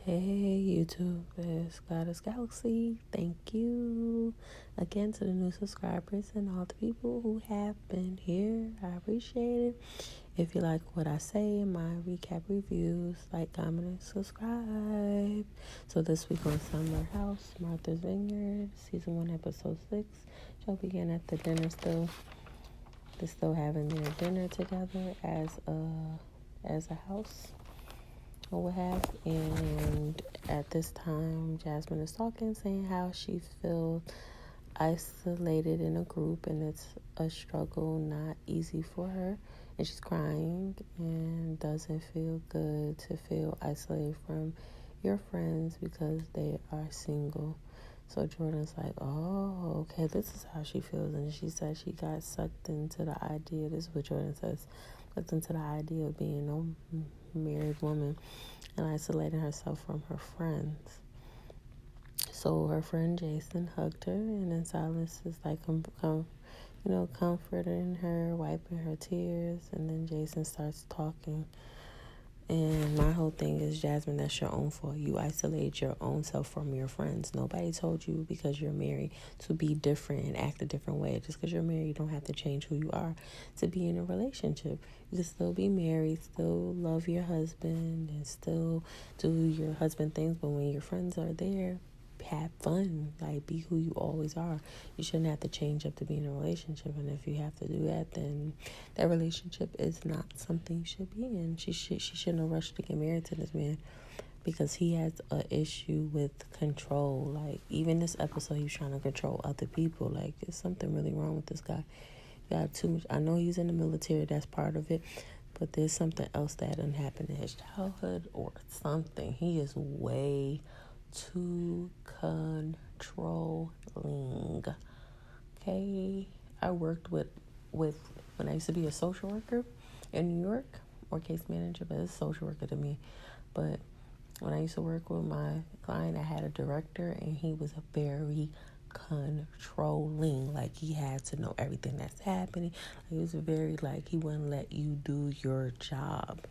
Hey YouTube, it's Goddess Galaxy. Thank you again to the new subscribers and all the people who have been here. I appreciate it. If you like what I say in my recap reviews, like, comment, and subscribe. So this week on Summer House, Martha's Vineyard, Season 1, Episode 6. Shall begin at the dinner still. They're still having their dinner together as a house. Or what have, and at this time Jasmine is talking, saying how she feels isolated in a group and it's a struggle, not easy for her, and she's crying and doesn't feel good to feel isolated from your friends because they are single. So Jordan's like, oh, okay, this is how she feels. And she said she got sucked into the idea, this is what Jordan says, sucked into the idea of being a married woman and isolating herself from her friends. So her friend Jason hugged her, and then Silas is like, comforting her, wiping her tears, and then Jason starts talking. And my whole thing is, Jasmine, that's your own fault. You isolate your own self from your friends. Nobody told you because you're married to be different and act a different way. Just because you're married, you don't have to change who you are to be in a relationship. You can still be married, still love your husband, and still do your husband things. But when your friends are there, have fun. Like, be who you always are. You shouldn't have to change up to be in a relationship. And if you have to do that, then that relationship is not something you should be in. She shouldn't have rushed to get married to this man because he has an issue with control. Like, even this episode, he's trying to control other people. Like, there's something really wrong with this guy. You got too much. I know he's in the military. That's part of it. But there's something else that didn't happen in his childhood or something. He is way too controlling. Okay, I worked with when I used to be a social worker in New York, or case manager, but it's social worker to me. But when I used to work with my client, I had a director, and he was a very controlling. Like, he had to know everything that's happening. He was very, like, he wouldn't let you do your job,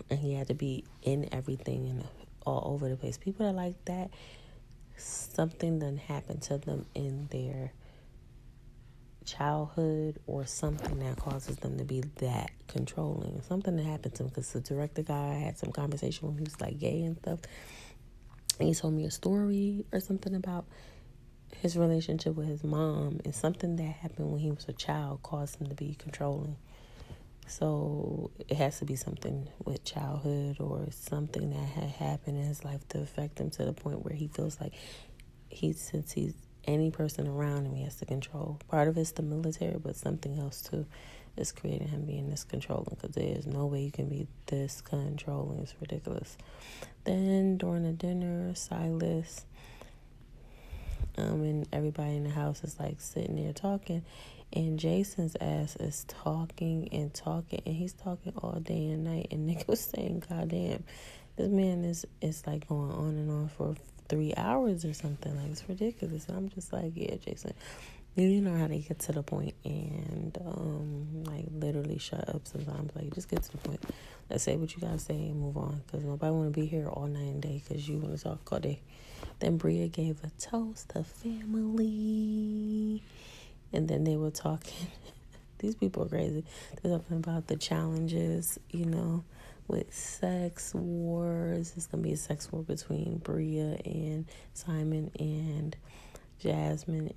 and he had to be in everything and all over the place. People that like that, something done happened to them in their childhood or something that causes them to be that controlling. Something that happened to him, because the director guy, I had some conversation with him, he was like gay and stuff, and he told me a story or something about his relationship with his mom, and something that happened when he was a child caused him to be controlling. So it has to be something with childhood or something that had happened in his life to affect him to the point where he feels like since he's any person around him, he has to control. Part of it's the military, but something else too is creating him being this controlling, because there's no way you can be this controlling. It's ridiculous. Then during the dinner, Silas and everybody in the house is like sitting there talking, and Jason's ass is talking, and he's talking all day and night, and nigga was saying, God damn, this man is like going on and on for 3 hours or something. Like, it's ridiculous. And I'm just like, yeah, Jason, you know how to get to the point and like literally shut up sometimes. Like, just get to the point. Let's say what you gotta say and move on, because nobody want to be here all night and day because you want to talk all day. Then Bria gave a toast to family, and then they were talking. These people are crazy. They're talking about the challenges, with sex wars. It's going to be a sex war between Bria and Simon and Jasmine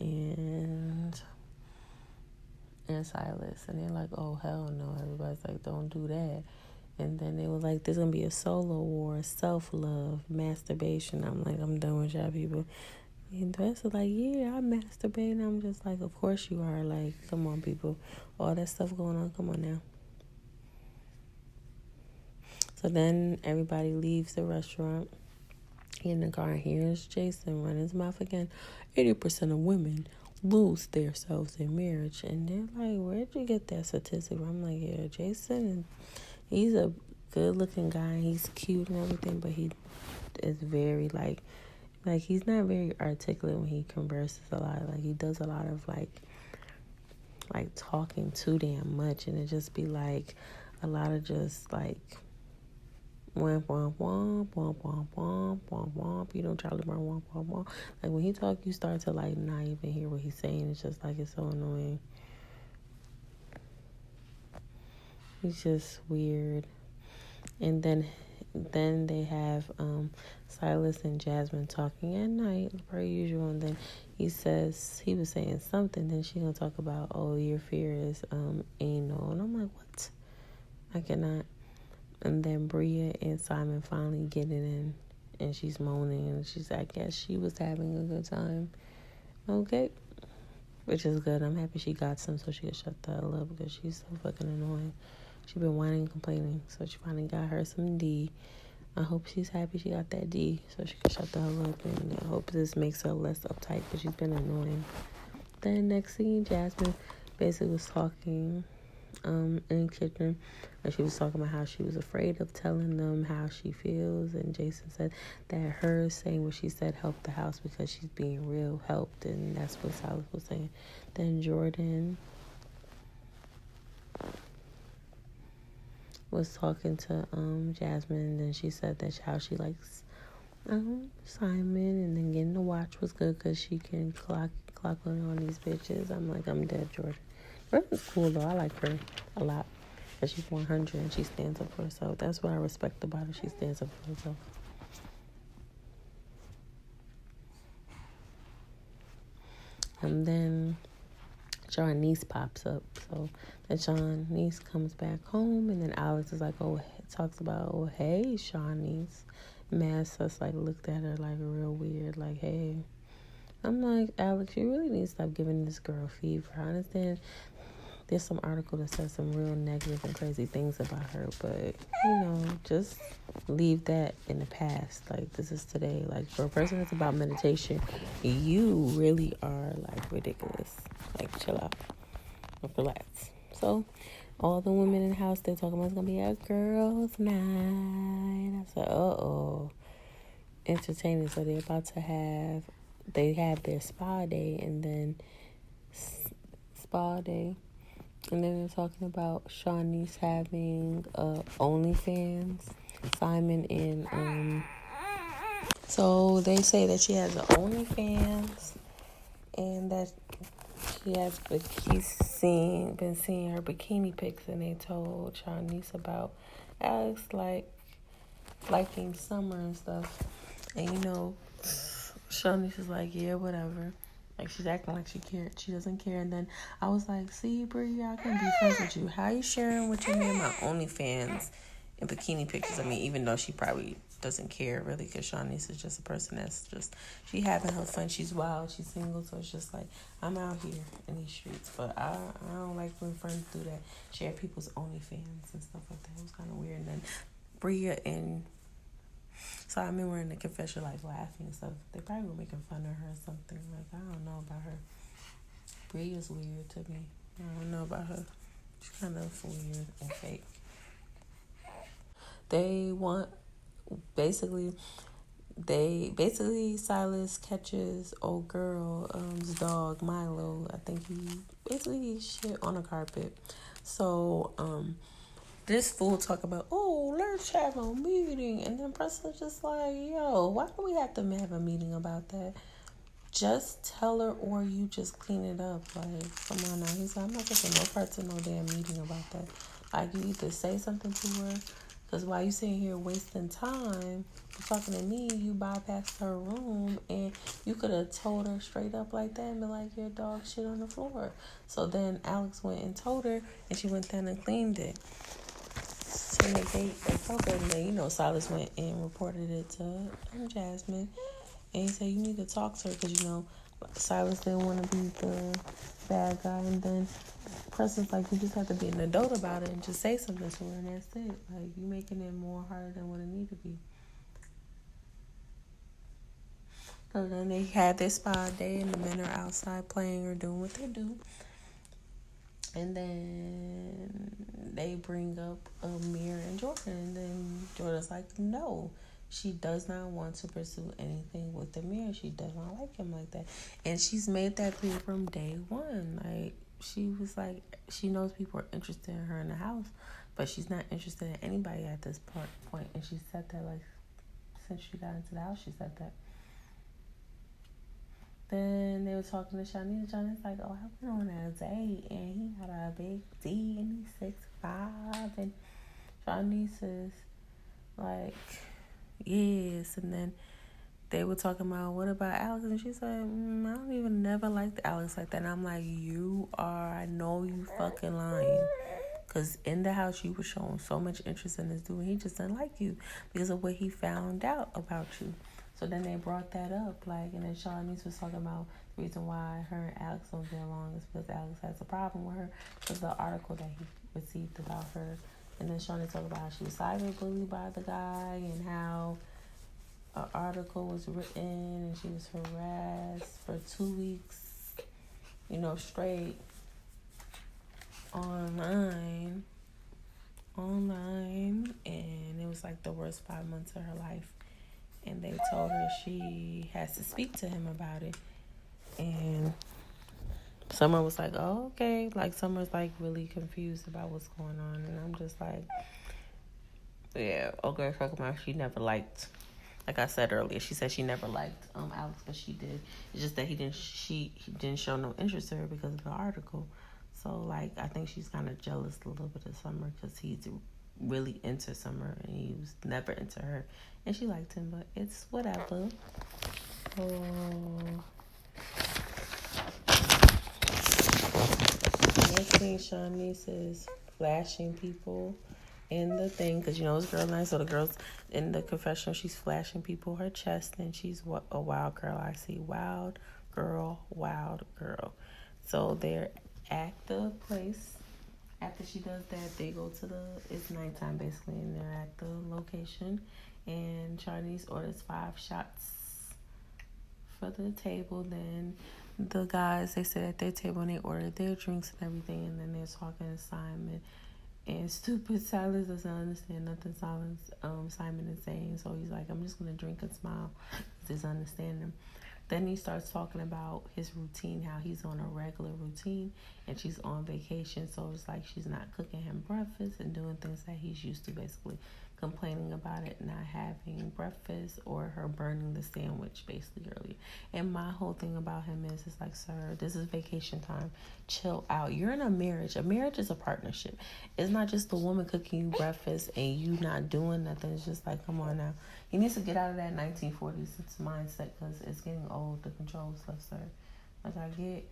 and Silas. And they're like, oh, hell no. Everybody's like, don't do that. And then they were like, there's going to be a solo war, self-love, masturbation. I'm like, I'm done with y'all people. And the rest is like, yeah, I masturbate. And I'm just like, of course you are. Like, come on, people. All that stuff going on. Come on now. So then everybody leaves the restaurant. In the car, here's Jason running his mouth again. 80% of women lose themselves in marriage. And they're like, where'd you get that statistic from? I'm like, yeah, Jason, he's a good-looking guy. He's cute and everything, but he is very, like he's not very articulate when he converses a lot. Like, he does a lot of, like talking too damn much. And it just be, like, a lot of just, like, Womp, womp, womp, womp, womp, womp, womp, womp. You know, Charlie Brown, womp, womp, womp. Like, when he talk, you start to, like, not even hear what he's saying. It's just, like, it's so annoying. He's just weird. And then they have Silas and Jasmine talking at night, per usual. And then he was saying something. Then she gonna talk about, oh, your fear is anal. And I'm like, what? I cannot. And then Bria and Simon finally get it in, and she's moaning, and I guess she was having a good time. Okay, which is good. I'm happy she got some so she could shut the hell up, because she's so fucking annoying. She been whining and complaining, so she finally got her some D. I hope she's happy she got that D so she can shut the hell up, and I hope this makes her less uptight, because she's been annoying. Then next thing, Jasmine basically was talking in the kitchen, and she was talking about how she was afraid of telling them how she feels, and Jason said that her saying what she said helped the house because she's being real helped, and that's what Silas was saying. Then Jordan was talking to Jasmine, and then she said that how she likes Simon, and then getting the watch was good because she can clock on these bitches. I'm like, I'm dead, Jordan. Jordan's cool though. I like her a lot. But she's 100 and she stands up for herself. That's what I respect about her. She stands up for herself. And then Shawnice pops up. So then Shawnice comes back home, and then Alex is like, talks about, oh, hey, Shawnice. Mass us like looked at her like real weird, like, hey. I'm like, Alex, you really need to stop giving this girl fever. I understand there's some article that says some real negative and crazy things about her, but, just leave that in the past. Like, this is today. Like, for a person that's about meditation, you really are, like, ridiculous. Like, chill out. Relax. So, all the women in the house, they're talking about it's going to be a girls' night. I said, uh-oh. Entertaining. So, they're about to have their spa day, and then they're talking about Shawnice having OnlyFans. Simon and so they say that she has an OnlyFans, and that she has been seeing her bikini pics, and they told Shawnice about Alex liking summer and stuff, and Shawnice is like, yeah, whatever. Like, she's acting like she doesn't care. And then I was like, see, Brie, I can be friends with you. How you sharing with your man my OnlyFans and bikini pictures? I mean, even though she probably doesn't care, really, because Shawnice is just a person that's just, she having her fun. She's wild. She's single. So it's just like, I'm out here in these streets. But I don't like when friends do that. Share people's OnlyFans and stuff like that. It was kind of weird. And then Bria and Simon were in the confession, like, laughing and stuff. They probably were making fun of her or something. Like, I don't know about her. Bria's weird to me. I don't know about her. She's kind of weird and fake. Basically Silas catches old girl's dog Milo. I think he shit on a carpet. So this fool talk about, oh, let's have a meeting. And then Preston's just like, yo, why do we have to have a meeting about that? Just tell her, or you just clean it up. Like, come on now. He's like, I'm not taking no part to no damn meeting about that. Like, you either say something to her, because while you sitting here wasting time talking to me, you bypassed her room, and you could have told her straight up like that and be like, your dog shit on the floor. So then Alex went and told her, and she went down and cleaned it. So they told her, and then, Silas went and reported it to Jasmine. And he said, you need to talk to her because, Silas didn't want to be the bad guy. And then Preston's like, you just have to be an adult about it and just say something to her, and that's it. Like, you making it more harder than what it need to be. So then they had their spa day, and the men are outside playing or doing what they do. And then they bring up Amir and Jordan. And then Jordan's like, no, she does not want to pursue anything with Amir. She does not like him like that. And she's made that clear from day one. Like, she was like, she knows people are interested in her in the house. but she's not interested in anybody at this point. And she said that, like, since she got into the house, she said that. Then they were talking to Shanice. Shanice's like, oh, I went on a date, and he had a big D, and he's 6'5", and Shanice is like, yes. And then they were talking about, what about Alex? And she said, I don't even never liked Alex like that. And I'm like, I know you fucking lying. Because in the house, you were showing so much interest in this dude, and he just didn't like you because of what he found out about you. So then they brought that up, like, and then Shanice was talking about the reason why her and Alex don't get along is because Alex has a problem with her because the article that he received about her. And then Shanice talked about how she was cyberbullied by the guy and how an article was written and she was harassed for 2 weeks, straight online, and it was like the worst 5 months of her life. And they told her she has to speak to him about it. And Summer was like, oh, okay. Like, Summer's like really confused about what's going on. And I'm just like, yeah, okay, talking about she never liked, like I said earlier, she said she never liked Alex, but she did. It's just that he didn't show no interest in her because of the article. So, like, I think she's kind of jealous a little bit of Summer because he's really into Summer and he was never into her. And she liked him, but it's whatever. Next thing, Shanice is flashing people in the thing, because it's girl night, so the girls in the confessional, she's flashing people her chest, and she's a wild girl. I see wild girl. So they're at the place. After she does that, they go to it's nighttime basically, and they're at the location, and Shanice orders 5 shots for the table. Then the guys, they sit at their table and they order their drinks and everything, and then they're talking to Simon. And stupid Silas doesn't understand nothing Simon is saying. So he's like, I'm just going to drink and smile because he's understanding. Then he starts talking about his routine, how he's on a regular routine and she's on vacation. So it's like she's not cooking him breakfast and doing things that he's used to, basically complaining about it not having breakfast or her burning the sandwich basically earlier. And my whole thing about him is, it's like, sir, this is vacation time. Chill out. You're in a marriage. A marriage is a partnership. It's not just the woman cooking you breakfast and you not doing nothing. It's just like, come on now. He needs to get out of that 1940s mindset because it's getting old to control stuff, sir. Like, I get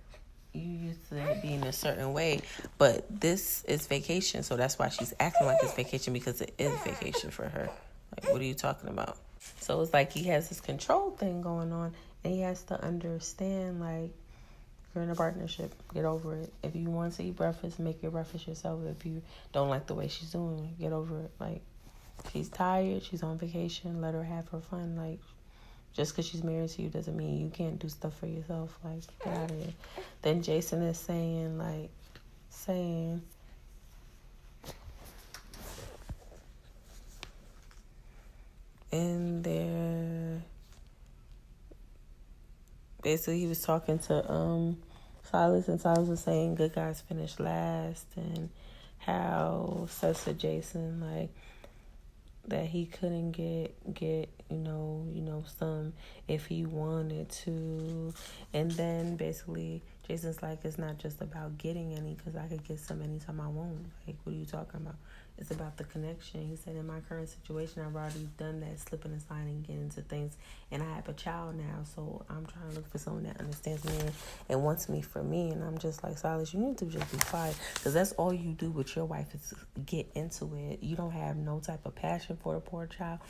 you used to it being a certain way, but this is vacation, so that's why she's acting like it's vacation, because it is vacation for her. Like, what are you talking about? So it's like he has this control thing going on, and he has to understand, like, you're in a partnership. Get over it. If you want to eat breakfast, make your breakfast yourself. If you don't like the way she's doing it, get over it. Like, she's tired, she's on vacation, let her have her fun. Like, just because she's married to you doesn't mean you can't do stuff for yourself. Like, get out of here. Then Jason is saying, in there, basically he was talking to Silas, and Silas was saying good guys finish last, and how says to Jason, like, that he couldn't get some if he wanted to. And then basically Jason's like, it's not just about getting any, because I could get some anytime I want. Like, what are you talking about? It's about the connection. He said, in my current situation, I've already done that, slipping and sliding and getting into things, and I have a child now, so I'm trying to look for someone that understands me and wants me for me. And I'm just like, Silas, you need to just be quiet, because that's all you do with your wife is get into it. You don't have no type of passion for the poor child.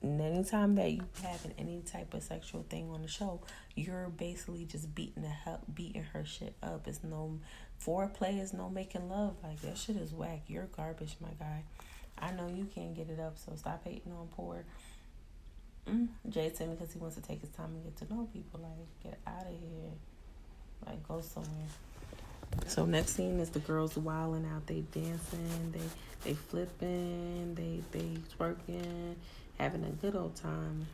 And anytime that you having any type of sexual thing on the show, you're basically just beating her shit up. It's no foreplay, it's no making love. Like, that shit is whack. You're garbage, my guy. I know you can't get it up, so stop hating on poor Jason, because he wants to take his time and get to know people. Like, get out of here. Like, go somewhere. So next scene is the girls wilding out. They dancing, they flipping, they twerking, having a good old time.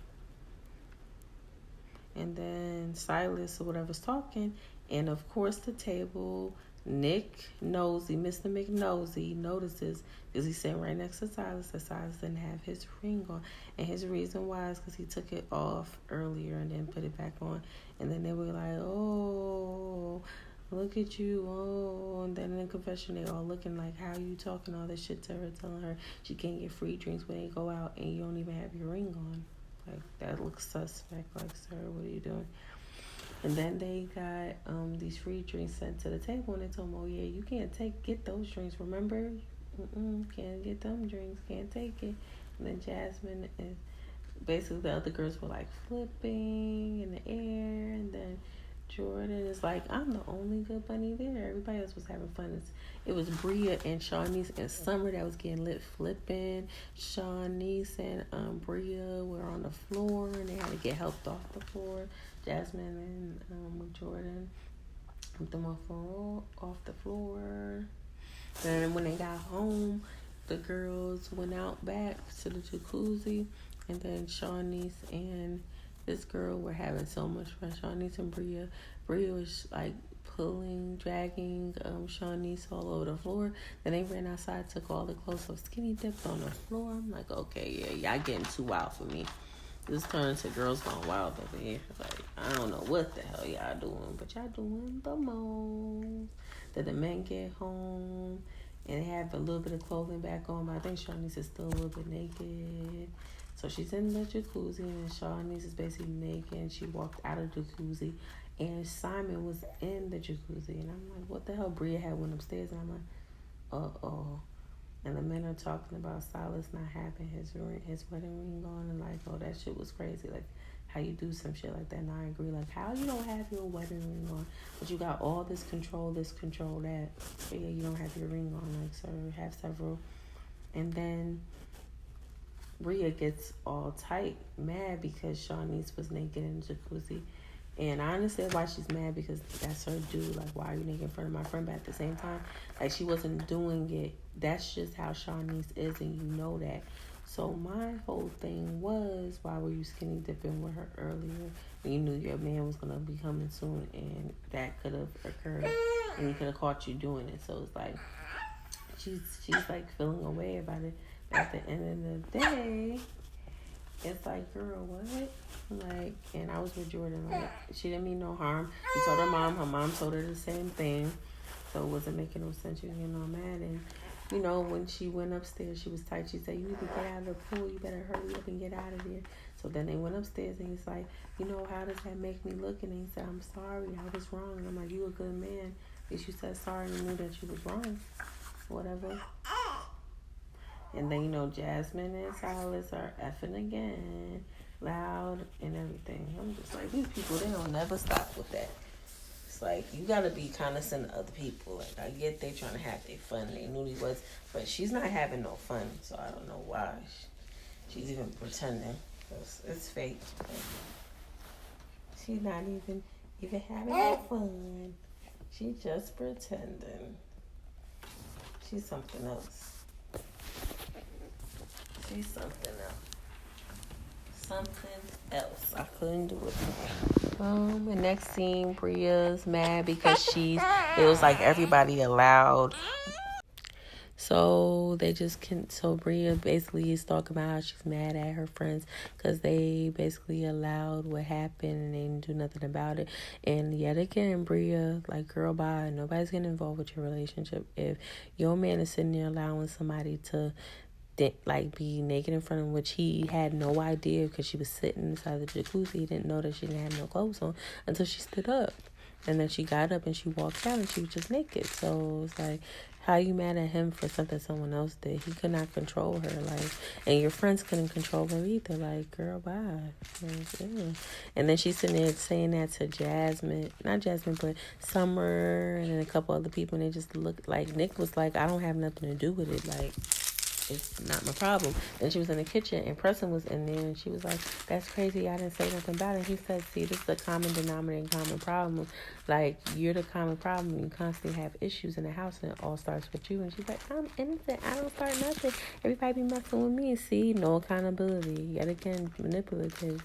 And then Silas or whatever's talking, and of course the table Nick Nosey, Mr. McNosey, notices because he's sitting right next to Silas that Silas didn't have his ring on. And his reason why is because he took it off earlier and then put it back on. And then they were like, oh, look at you. Oh, and then in the confession, they all looking like, how you talking all this shit to her, telling her she can't get free drinks when they go out and you don't even have your ring on. Like, that looks suspect. Like, sir, what are you doing? And then they got these free drinks sent to the table, and they told them, oh, yeah, you can't get those drinks, remember? Can't get them drinks, can't take it. And then Jasmine and basically the other girls were, like, flipping in the air, and then Jordan is like, I'm the only good bunny there. Everybody else was having fun. It was Bria and Shawnice and Summer that was getting lit flipping. Shawnice and Bria were on the floor, and they had to get helped off the floor. Jasmine and Jordan put them off the floor. Then when they got home, the girls went out back to the jacuzzi, and then Shawnice and this girl were having so much fun. Shawnice and Bria. Bria was like dragging Shawnice all over the floor. Then they ran outside, took all the clothes off, skinny dipped on the floor. I'm like, okay, yeah, y'all getting too wild for me. This turned to girls gone wild over here. Like, I don't know what the hell y'all doing, but y'all doing the most. Then the men get home and they have a little bit of clothing back on, but I think Shawnice is still a little bit naked. So she's in the jacuzzi, and Shawnice is basically naked, and she walked out of the jacuzzi, and Simon was in the jacuzzi, and I'm like, what the hell? Bria had went upstairs, and I'm like, uh-oh. And the men are talking about Silas not having his wedding ring on, and like, oh, that shit was crazy. Like, how you do some shit like that? And I agree. Like, how you don't have your wedding ring on, but you got all this control, that. But yeah, you don't have your ring on. Like, sir, have several. And then Bria gets all tight, mad because Shawnice was naked in the jacuzzi. And I understand why she's mad, because that's her due. Like, why are you naked in front of my friend? But at the same time, like, she wasn't doing it. That's just how Shawnice is, and you know that. So my whole thing was, why were you skinny dipping with her earlier when you knew your man was going to be coming soon, and that could have occurred, and he could have caught you doing it. So it's like, she's like feeling away about it. But at the end of the day, it's like, girl, what? Like, and I was with Jordan. Like, she didn't mean no harm. She told her mom told her the same thing. So it wasn't making no sense. She was getting all mad. And, you know, when she went upstairs, she was tight. She said, you need to get out of the pool. You better hurry up and get out of there. So then they went upstairs, and he's like, you know, how does that make me look? And he said, I'm sorry. I was wrong. And I'm like, you a good man. At least you said sorry and knew that you was wrong. Whatever. And then, you know, Jasmine and Silas are effing again, loud and everything. I'm just like, these people, they don't never stop with that. It's like, you got to be condescending to other people. Like, I get they trying to have their fun. They knew he was, but she's not having no fun. So I don't know why she's even pretending, because it's fake. She's not even having no fun. She's just pretending. She's something else. She's something else. I couldn't do it. The next scene, Bria's mad because it was like everybody allowed. So Bria basically is talking about how she's mad at her friends because they basically allowed what happened and they didn't do nothing about it. And yet again, Bria, like, girl, bye. Nobody's getting involved with your relationship. If your man is sitting there allowing somebody to be naked in front of him, which he had no idea because she was sitting inside the jacuzzi. He didn't know that she didn't have no clothes on until she stood up. And then she got up and she walked out and she was just naked. So it's like, how you mad at him for something someone else did? He could not control her, like, and your friends couldn't control her either. Like, girl, bye. Like, yeah. And then she's sitting there saying that to not Jasmine, but Summer and then a couple other people, and they just looked like Nick was like, I don't have nothing to do with it. Like, it's not my problem. Then she was in the kitchen and Preston was in there and she was like, that's crazy. I didn't say nothing about it. He said, see, this is a common denominator and common problem. Like, you're the common problem. You constantly have issues in the house and it all starts with you. And she's like, I'm innocent. I don't start nothing. Everybody be messing with me. See, no accountability. Yet again, manipulation.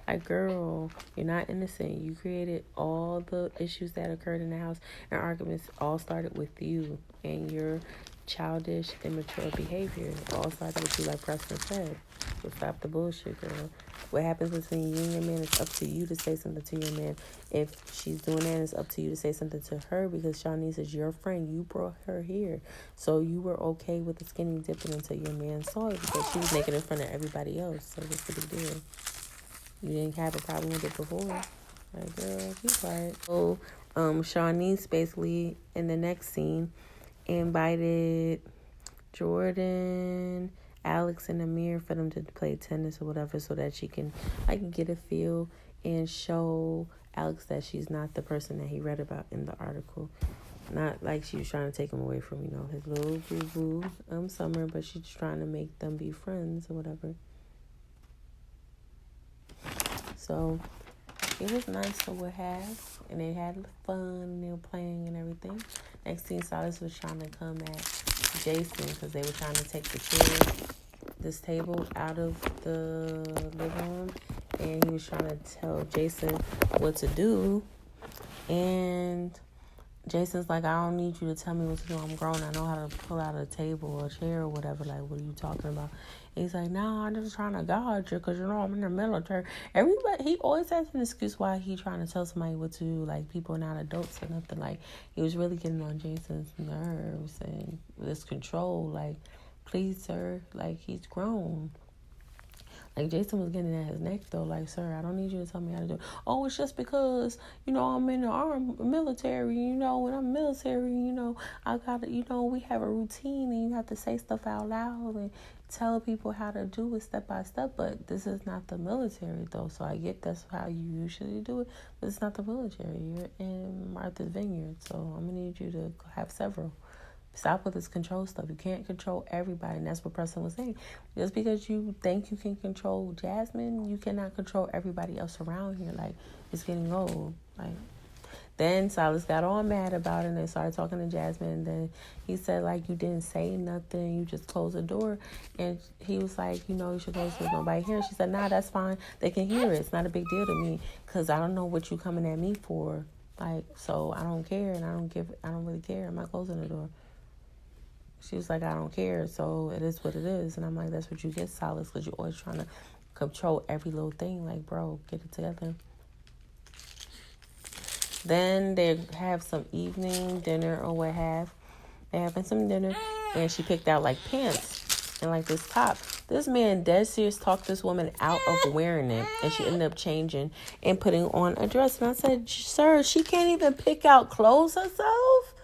Like, girl, you're not innocent. You created all the issues that occurred in the house and arguments all started with you and your childish, immature behavior. It all started with you, like Preston said. So stop the bullshit, girl. What happens between you and your man, it's up to you to say something to your man. If she's doing that, it's up to you to say something to her because Shawnice is your friend. You brought her here. So you were okay with the skinny dipping until your man saw it because she was naked in front of everybody else. So what's the big deal? You didn't have a problem with it before. Like, girl, be quiet. So, Shawnice basically, in the next scene, invited Jordan, Alex, and Amir for them to play tennis or whatever so that she can, like, get a feel and show Alex that she's not the person that he read about in the article. Not like she was trying to take him away from, his little boo-boo, Summer, but she's trying to make them be friends or whatever. So it was nice to have, and they had fun, and they were playing and everything. Next thing, Silas was trying to come at Jason because they were trying to take this table out of the living room, and he was trying to tell Jason what to do. And Jason's like, I don't need you to tell me what to do. I'm grown. I know how to pull out a table or a chair or whatever. Like, what are you talking about? And he's like, no, I'm just trying to guard you because, I'm in the military. Everybody, he always has an excuse why he trying to tell somebody what to do. Like, people are not adults or nothing. Like, he was really getting on Jason's nerves and this control. Like, please, sir. Like, he's grown. Like, Jason was getting at his neck, though. Like, sir, I don't need you to tell me how to do it. Oh, it's just because, I'm in the military, when I'm military, I got to, we have a routine and you have to say stuff out loud and tell people how to do it step by step. But this is not the military, though. So I get that's how you usually do it. But it's not the military. You're in Martha's Vineyard. So I'm going to need you to have several. Stop with this control stuff. You can't control everybody, and that's what Preston was saying. Just because you think you can control Jasmine, you cannot control everybody else around here. Like, it's getting old. Like, then Silas got all mad about it, and they started talking to Jasmine, and then he said, like, you didn't say nothing, you just closed the door, and he was like, you should close so there's nobody here. She said, nah, that's fine. They can hear it. It's not a big deal to me, because I don't know what you coming at me for. Like, so I don't care, and I don't really care. I'm not closing the door. She was like, I don't care, so it is what it is. And I'm like, that's what you get, Silas, because you're always trying to control every little thing. Like, bro, get it together. Then they have some evening dinner or what have. They having some dinner, and she picked out, like, pants and, like, this top. This man dead serious talked this woman out of wearing it, and she ended up changing and putting on a dress. And I said, sir, she can't even pick out clothes herself?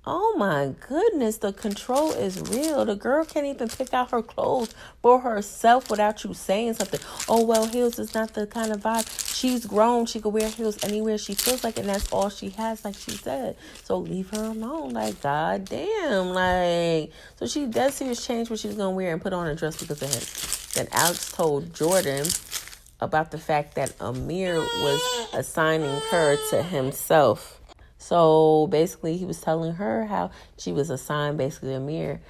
Oh my goodness, the control is real. The girl can't even pick out her clothes for herself without you saying something. Oh, well, heels is not the kind of vibe. She's grown. She can wear heels anywhere she feels like, and that's all she has, like she said. So leave her alone. Like, goddamn. Like, so she dead serious changed what she was going to wear and put on a dress because of him. Then Alex told Jordan about the fact that Amir was assigning her to himself. So basically he was telling her how she was assigned basically Amir.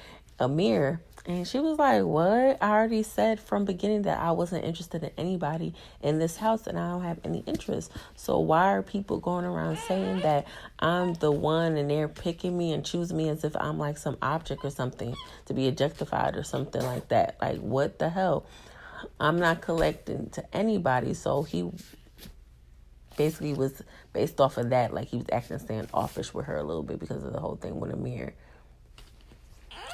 And she was like, what? I already said from beginning that I wasn't interested in anybody in this house and I don't have any interest. So why are people going around saying that I'm the one and they're picking me and choosing me as if I'm like some object or something to be objectified or something like that? Like, what the hell? I'm not collecting to anybody. So he basically was based off of that, like he was acting standoffish with her a little bit because of the whole thing with Amir.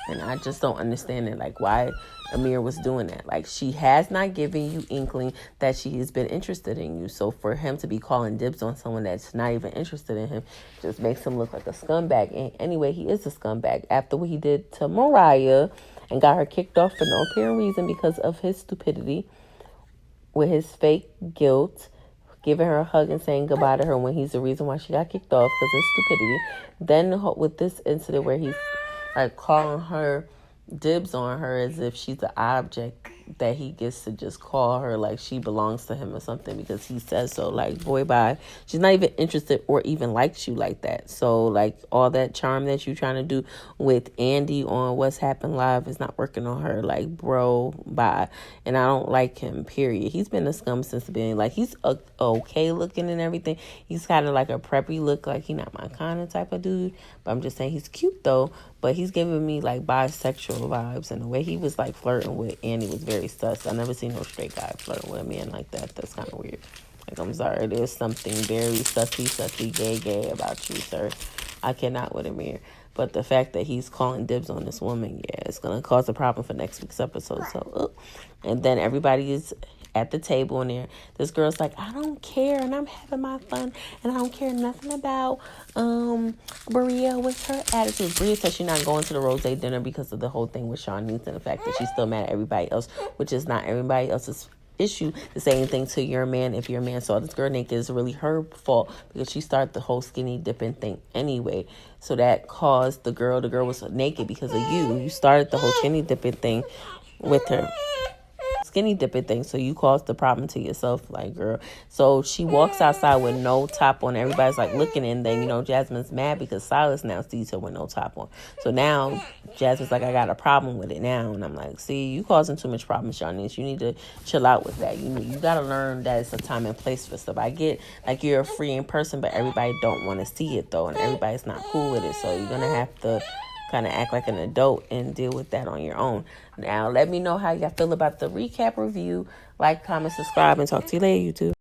And I just don't understand it, like why Amir was doing that. Like, she has not given you inkling that she has been interested in you. So for him to be calling dibs on someone that's not even interested in him just makes him look like a scumbag. And anyway, he is a scumbag. After what he did to Mariah and got her kicked off for no apparent reason because of his stupidity with his fake guilt, giving her a hug and saying goodbye to her when he's the reason why she got kicked off because of stupidity. Then with this incident where he's like calling her dibs on her as if she's an object that he gets to just call her like she belongs to him or something because he says so. Like, boy, bye. She's not even interested or even likes you like that. So, like, all that charm that you're trying to do with Andy on What's Happened Live is not working on her. Like, bro, bye. And I don't like him, period. He's been a scum since the beginning. Like, he's okay looking and everything. He's kind of like a preppy look. Like, he's not my kind of type of dude. But I'm just saying he's cute, though. But he's giving me, like, bisexual vibes. And the way he was, like, flirting with Andy was very sus. I never seen no straight guy flirting with a man like that. That's kind of weird. Like, I'm sorry. There's something very sussy, gay about you, sir. I cannot with a mirror. But the fact that he's calling dibs on this woman, yeah, it's going to cause a problem for next week's episode. So, and then everybody is at the table in there. This girl's like, I don't care, and I'm having my fun, and I don't care nothing about Bria with her attitude. Bria said she's not going to the rose dinner because of the whole thing with Shawnese and the fact that she's still mad at everybody else, which is not everybody else's issue to say anything to your man. If your man saw this girl naked, it's really her fault because she started the whole skinny dipping thing anyway. So that caused the girl was naked because of you. You started the whole skinny dipping thing with her. Skinny dipping thing, so you caused the problem to yourself, like, girl. So she walks outside with no top on. Everybody's like looking, and then Jasmine's mad because Silas now sees her with no top on. So now Jasmine's like, I got a problem with it now, and I'm like, see, you causing too much problems, Shanice. You need to chill out with that. You gotta learn that it's a time and place for stuff. I get like you're a freeing person, but everybody don't want to see it though, and everybody's not cool with it. So you're gonna have to kind of act like an adult and deal with that on your own. Now, let me know how y'all feel about the recap review. Like, comment, subscribe, and talk to you later, YouTube.